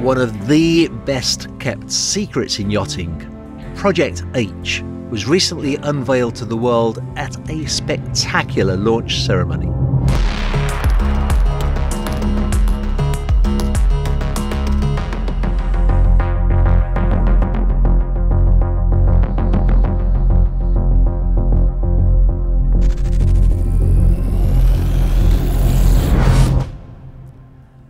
One of the best kept secrets in yachting, Project H, was recently unveiled to the world at a spectacular launch ceremony.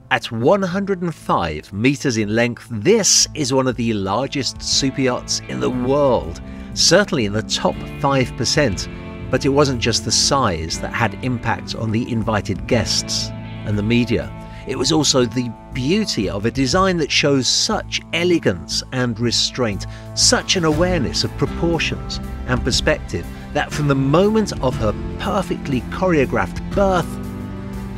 At 105 meters in length, this is one of the largest superyachts in the world, certainly in the top 5%. But it wasn't just the size that had impact on the invited guests and the media. It was also the beauty of a design that shows such elegance and restraint, such an awareness of proportions and perspective, that from the moment of her perfectly choreographed birth,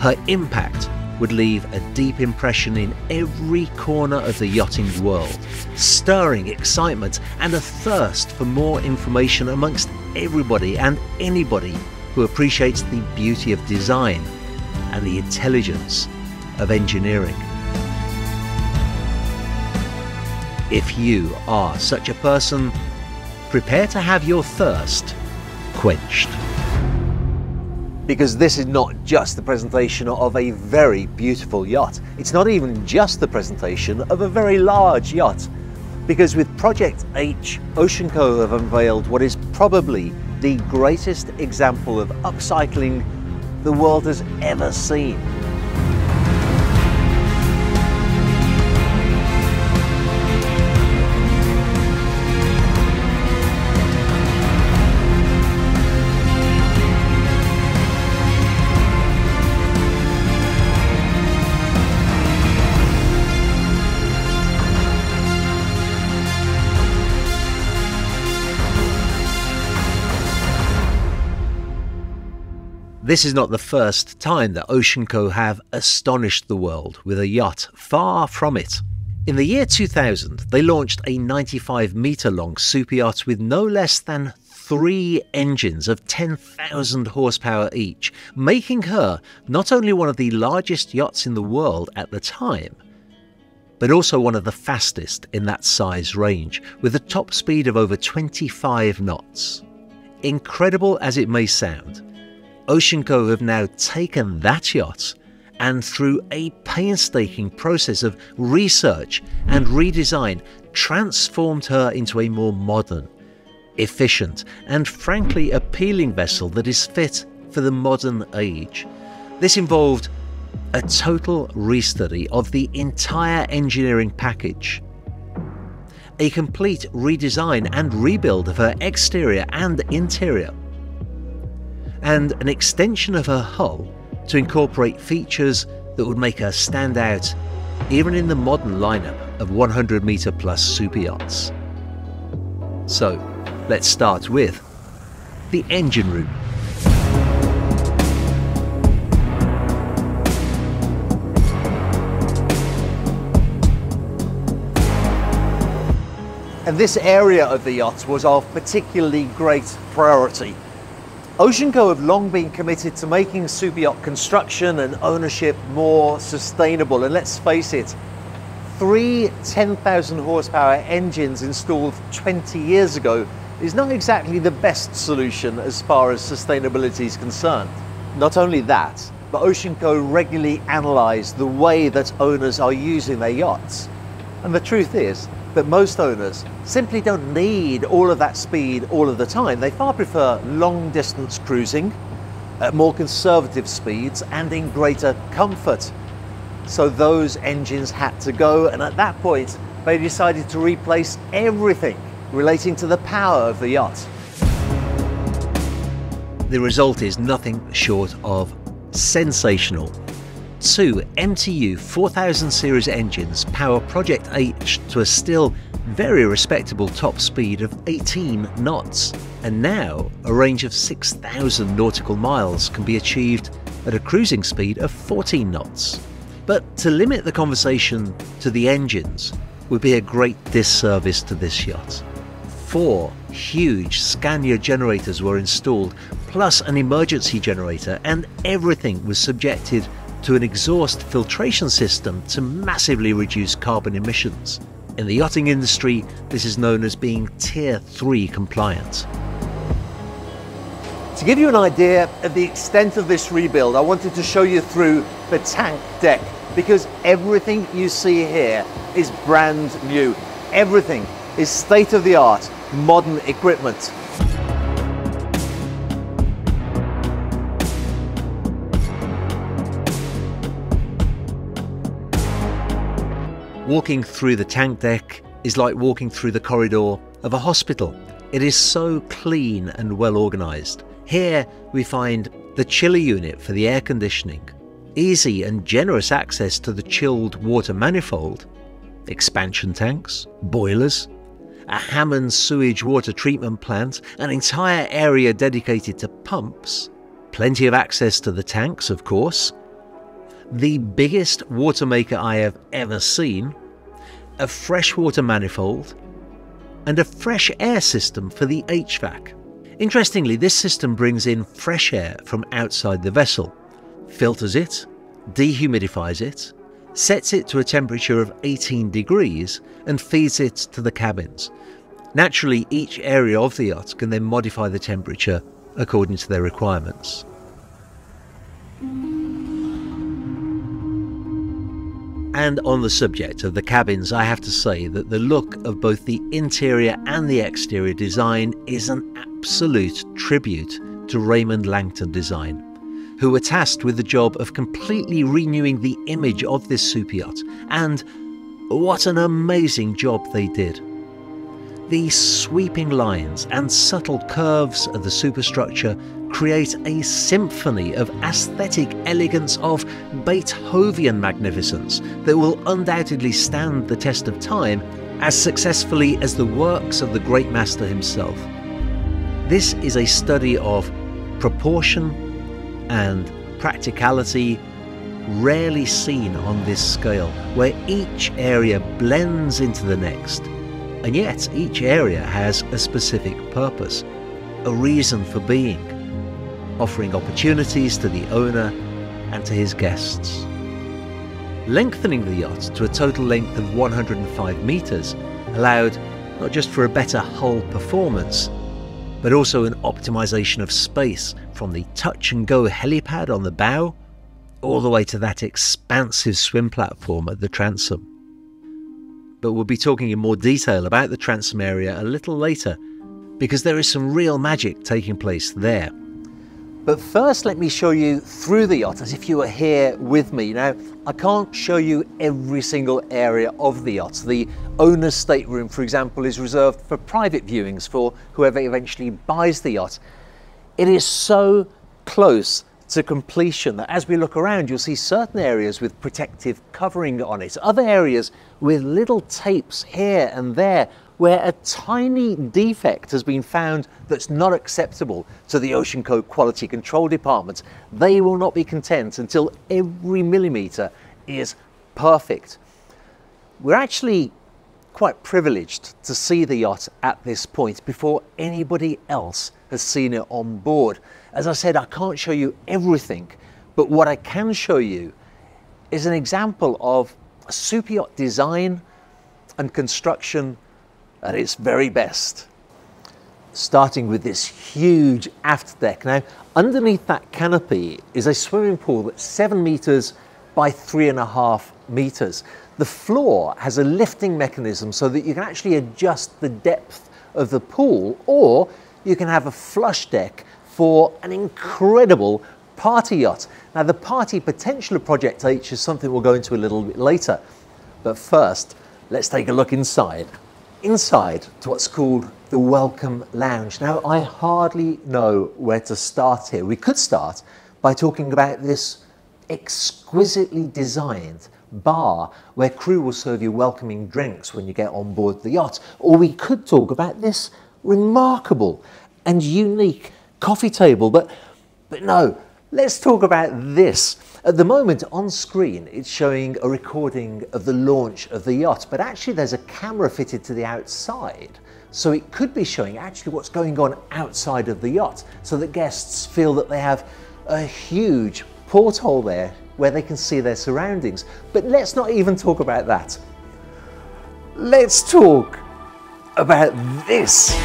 her impact would leave a deep impression in every corner of the yachting world, stirring excitement and a thirst for more information amongst everybody and anybody who appreciates the beauty of design and the intelligence of engineering. If you are such a person, prepare to have your thirst quenched. Because this is not just the presentation of a very beautiful yacht. It's not even just the presentation of a very large yacht. Because with Project H, Oceanco have unveiled what is probably the greatest example of upcycling the world has ever seen. This is not the first time that Oceanco have astonished the world with a yacht, far from it. In the year 2000, they launched a 95-metre long superyacht with no less than 3 engines of 10,000 horsepower each, making her not only one of the largest yachts in the world at the time, but also one of the fastest in that size range, with a top speed of over 25 knots. Incredible as it may sound, Oceanco have now taken that yacht and through a painstaking process of research and redesign transformed her into a more modern, efficient and frankly appealing vessel that is fit for the modern age. This involved a total restudy of the entire engineering package, a complete redesign and rebuild of her exterior and interior, and an extension of her hull to incorporate features that would make her stand out even in the modern lineup of 100-metre plus superyachts. So let's start with the engine room. And this area of the yacht was of particularly great priority. Oceanco have long been committed to making superyacht construction and ownership more sustainable, and let's face it, 3 10,000 horsepower engines installed 20 years ago is not exactly the best solution as far as sustainability is concerned. Not only that, but Oceanco regularly analyse the way that owners are using their yachts. And the truth is that most owners simply don't need all of that speed all of the time. They far prefer long distance cruising at more conservative speeds and in greater comfort. So those engines had to go, and at that point they decided to replace everything relating to the power of the yacht. The result is nothing short of sensational. 2 MTU 4000 series engines power Project H to a still very respectable top speed of 18 knots, and now a range of 6,000 nautical miles can be achieved at a cruising speed of 14 knots. But to limit the conversation to the engines would be a great disservice to this yacht. 4 huge Scania generators were installed, plus an emergency generator, and everything was subjected to an exhaust filtration system to massively reduce carbon emissions. In the yachting industry, this is known as being Tier 3 compliant. To give you an idea of the extent of this rebuild, I wanted to show you through the tank deck, because everything you see here is brand new. Everything is state-of-the-art, modern equipment. Walking through the tank deck is like walking through the corridor of a hospital. It is so clean and well organised. Here we find the chiller unit for the air conditioning, easy and generous access to the chilled water manifold, expansion tanks, boilers, a Hammond sewage water treatment plant, an entire area dedicated to pumps, plenty of access to the tanks, of course, the biggest water maker I have ever seen, a freshwater manifold, and a fresh air system for the HVAC. Interestingly, this system brings in fresh air from outside the vessel, filters it, dehumidifies it, sets it to a temperature of 18 degrees and feeds it to the cabins. Naturally, each area of the yacht can then modify the temperature according to their requirements. And on the subject of the cabins, I have to say that the look of both the interior and the exterior design is an absolute tribute to Raymond Langton Design, who were tasked with the job of completely renewing the image of this super yacht, and what an amazing job they did. These sweeping lines and subtle curves of the superstructure create a symphony of aesthetic elegance, of Beethoven magnificence that will undoubtedly stand the test of time as successfully as the works of the great master himself. This is a study of proportion and practicality rarely seen on this scale, where each area blends into the next, and yet each area has a specific purpose, a reason for being, offering opportunities to the owner and to his guests. Lengthening the yacht to a total length of 105 meters allowed not just for a better hull performance, but also an optimization of space from the touch-and-go helipad on the bow all the way to that expansive swim platform at the transom. But we'll be talking in more detail about the transom area a little later, because there is some real magic taking place there. But first, let me show you through the yacht as if you were here with me. Now, I can't show you every single area of the yacht. The owner's stateroom, for example, is reserved for private viewings for whoever eventually buys the yacht. It is so close to completion that as we look around, you'll see certain areas with protective covering on it, other areas with little tapes here and there, where a tiny defect has been found that's not acceptable to the Oceanco Quality Control Department. They will not be content until every millimetre is perfect. We're actually quite privileged to see the yacht at this point before anybody else has seen it on board. As I said, I can't show you everything, but what I can show you is an example of a super yacht design and construction at its very best. Starting with this huge aft deck. Now, underneath that canopy is a swimming pool that's 7 meters by 3.5 meters. The floor has a lifting mechanism so that you can actually adjust the depth of the pool, or you can have a flush deck for an incredible party yacht. Now, the party potential of Project H is something we'll go into a little bit later. But first, let's take a look inside. Inside to what's called the Welcome Lounge. Now, I hardly know where to start here. We could start by talking about this exquisitely designed bar where crew will serve you welcoming drinks when you get on board the yacht. Or we could talk about this remarkable and unique coffee table. But no, let's talk about this. At the moment on screen, it's showing a recording of the launch of the yacht, but actually there's a camera fitted to the outside. So it could be showing actually what's going on outside of the yacht, so that guests feel that they have a huge porthole there where they can see their surroundings. But let's not even talk about that. Let's talk about this.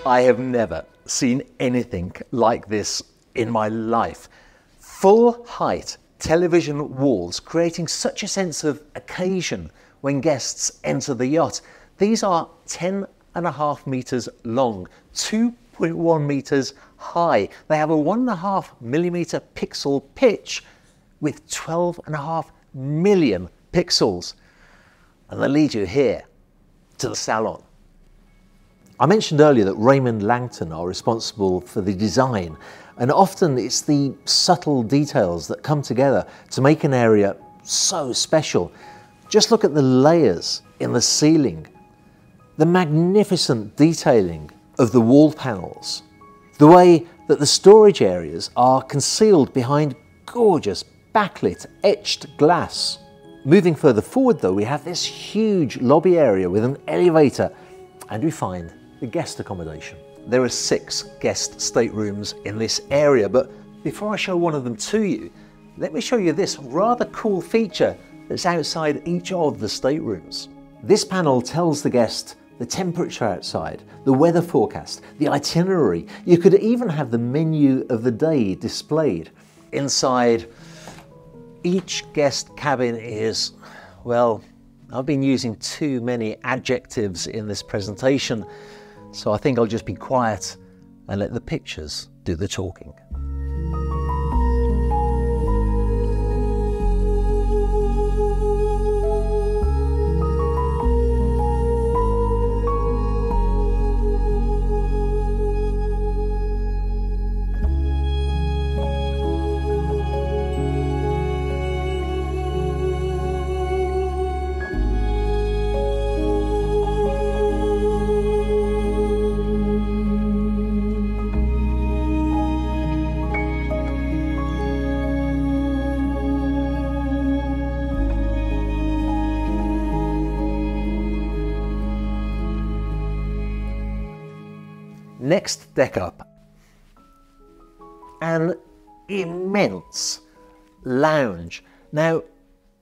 I have never seen anything like this in my life. Full height television walls creating such a sense of occasion when guests enter the yacht. These are 10.5 meters long, 2.1 meters high. They have a 1.5mm pixel pitch with 12.5 million pixels. And they lead you here to the salon. I mentioned earlier that Raymond Langton are responsible for the design, and often it's the subtle details that come together to make an area so special. Just look at the layers in the ceiling, the magnificent detailing of the wall panels, the way that the storage areas are concealed behind gorgeous backlit etched glass. Moving further forward though, we have this huge lobby area with an elevator, and we find the guest accommodation. There are 6 guest staterooms in this area, but before I show one of them to you, let me show you this rather cool feature that's outside each of the staterooms. This panel tells the guest the temperature outside, the weather forecast, the itinerary. You could even have the menu of the day displayed. Inside, each guest cabin is, well, I've been using too many adjectives in this presentation, so I think I'll just be quiet and let the pictures do the talking. Next deck up, an immense lounge. Now,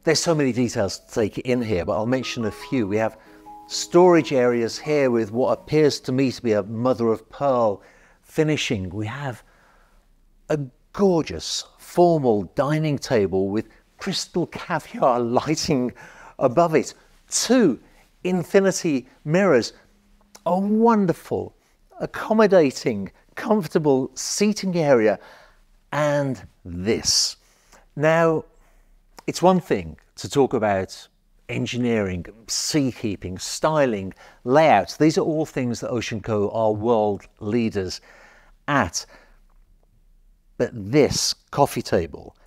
there's so many details to take in here, but I'll mention a few. We have storage areas here with what appears to me to be a mother of pearl finishing. We have a gorgeous formal dining table with crystal caviar lighting above it. 2 infinity mirrors, a wonderful, accommodating, comfortable seating area, and this. Now, it's one thing to talk about engineering, seakeeping, styling, layouts. These are all things that Oceanco are world leaders at. But this coffee table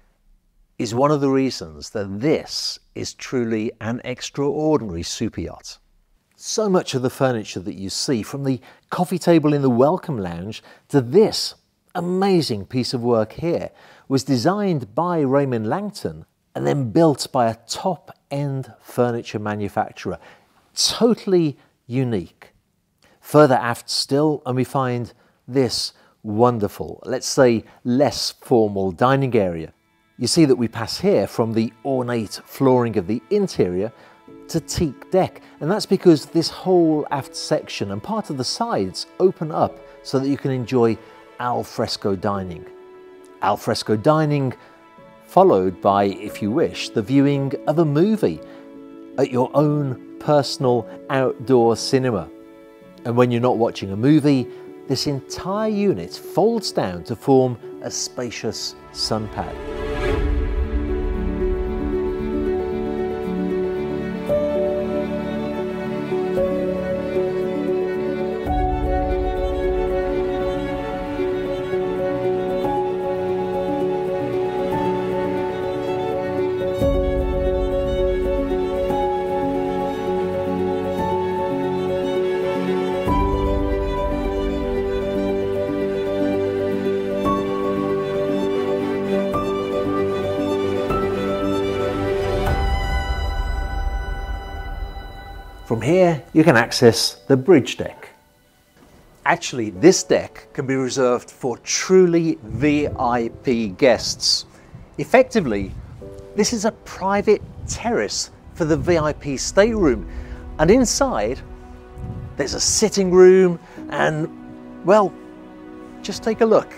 is one of the reasons that this is truly an extraordinary super yacht. So much of the furniture that you see, from the coffee table in the welcome lounge to this amazing piece of work here, was designed by Raymond Langton and then built by a top-end furniture manufacturer. Totally unique. Further aft still, and we find this wonderful, let's say less formal dining area. You see that we pass here from the ornate flooring of the interior to teak deck, and that's because this whole aft section and part of the sides open up so that you can enjoy al fresco dining. Al fresco dining followed by, if you wish, the viewing of a movie at your own personal outdoor cinema. And when you're not watching a movie, this entire unit folds down to form a spacious sun pad. From here, you can access the bridge deck. Actually, this deck can be reserved for truly VIP guests. Effectively, this is a private terrace for the VIP stateroom, and inside there's a sitting room and, well, just take a look.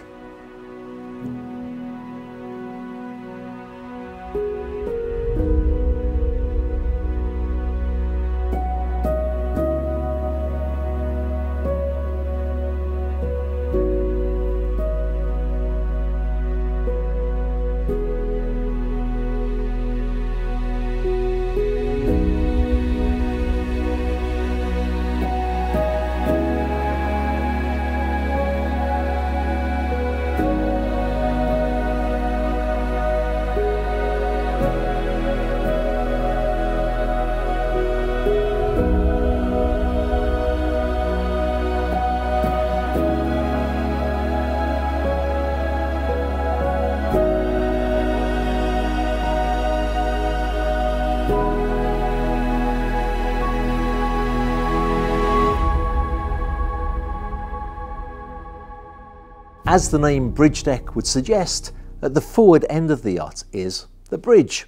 As the name bridge deck would suggest, at the forward end of the yacht is the bridge,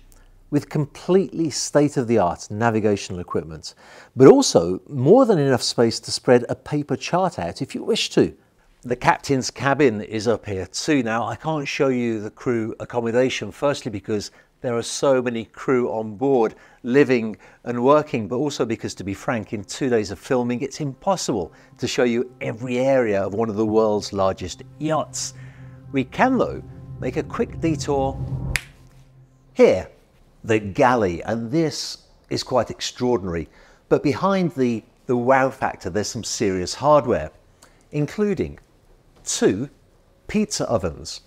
with completely state-of-the-art navigational equipment, but also more than enough space to spread a paper chart out if you wish to. The captain's cabin is up here too. Now, I can't show you the crew accommodation, firstly because there are so many crew on board living and working, but also because, to be frank, in 2 days of filming, it's impossible to show you every area of one of the world's largest yachts. We can, though, make a quick detour here, the galley, and this is quite extraordinary. But behind the wow factor, there's some serious hardware, including 2 pizza ovens,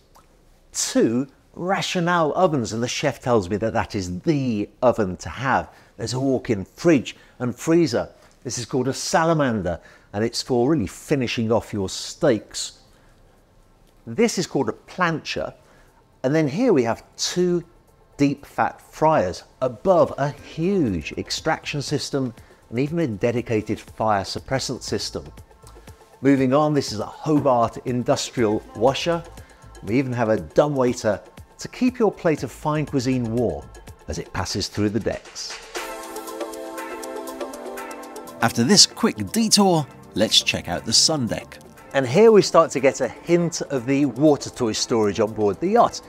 2 Rational ovens, and the chef tells me that that is the oven to have. There's a walk-in fridge and freezer. This is called a salamander, and it's for really finishing off your steaks. This is called a plancha, and then here we have 2 deep fat fryers above a huge extraction system and even a dedicated fire suppressant system. Moving on, this is a Hobart industrial washer. We even have a dumbwaiter to keep your plate of fine cuisine warm as it passes through the decks. After this quick detour, let's check out the sun deck. And here we start to get a hint of the water toy storage on board the yacht.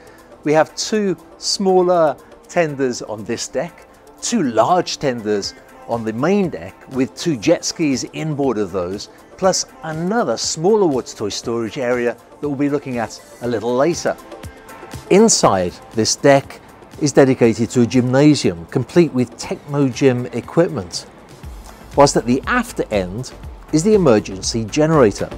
We have 2 smaller tenders on this deck, 2 large tenders on the main deck with 2 jet skis inboard of those, plus another smaller water toy storage area that we'll be looking at a little later. Inside this deck is dedicated to a gymnasium complete with techno gym equipment, whilst at the after end is the emergency generator.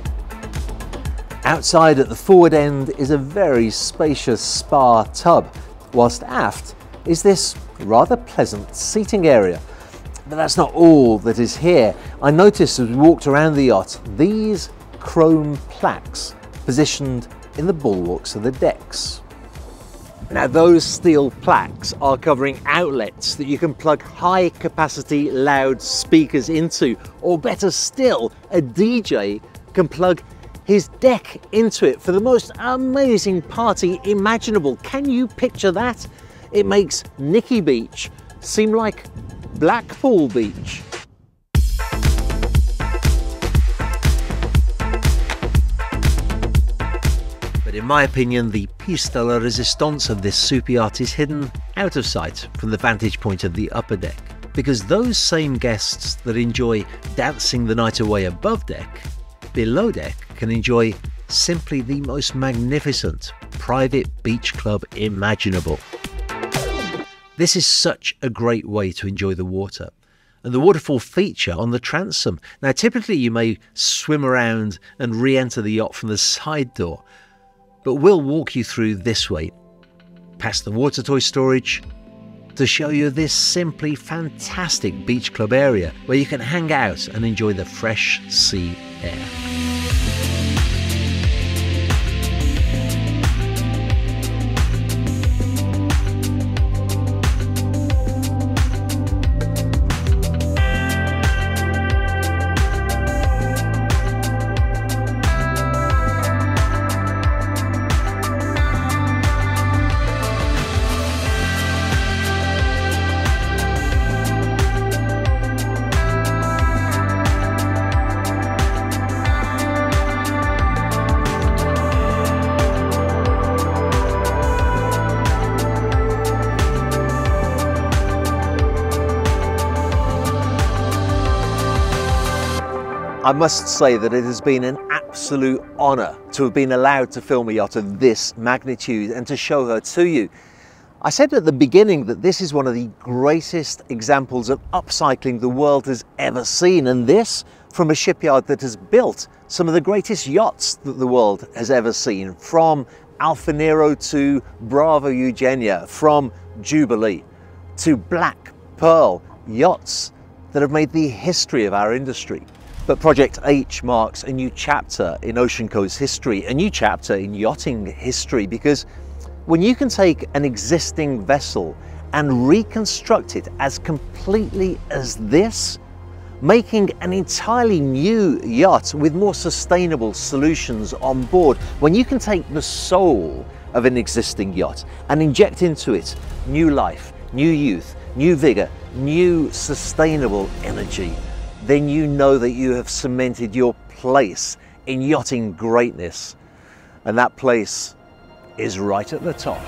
Outside at the forward end is a very spacious spa tub, whilst aft is this rather pleasant seating area. But that's not all that is here. I noticed as we walked around the yacht, these chrome plaques positioned in the bulwarks of the decks. Now, those steel plaques are covering outlets that you can plug high capacity loud speakers into, or better still, a DJ can plug his deck into it for the most amazing party imaginable. Can you picture that? It makes Nikki Beach seem like Blackpool Beach. But in my opinion, the piece de la resistance of this Superyacht is hidden out of sight from the vantage point of the upper deck, because those same guests that enjoy dancing the night away above deck, below deck can enjoy simply the most magnificent private beach club imaginable. This is such a great way to enjoy the water, and the waterfall feature on the transom. Now, typically you may swim around and re-enter the yacht from the side door, but we'll walk you through this way, past the water toy storage, to show you this simply fantastic beach club area where you can hang out and enjoy the fresh sea air. I must say that it has been an absolute honour to have been allowed to film a yacht of this magnitude and to show her to you. I said at the beginning that this is one of the greatest examples of upcycling the world has ever seen, and this from a shipyard that has built some of the greatest yachts that the world has ever seen, from Alfa Nero to Bravo Eugenia, from Jubilee to Black Pearl, yachts that have made the history of our industry. But Project H marks a new chapter in Oceanco's history, a new chapter in yachting history, because when you can take an existing vessel and reconstruct it as completely as this, making an entirely new yacht with more sustainable solutions on board, when you can take the soul of an existing yacht and inject into it new life, new youth, new vigor, new sustainable energy, then you know that you have cemented your place in yachting greatness. And that place is right at the top.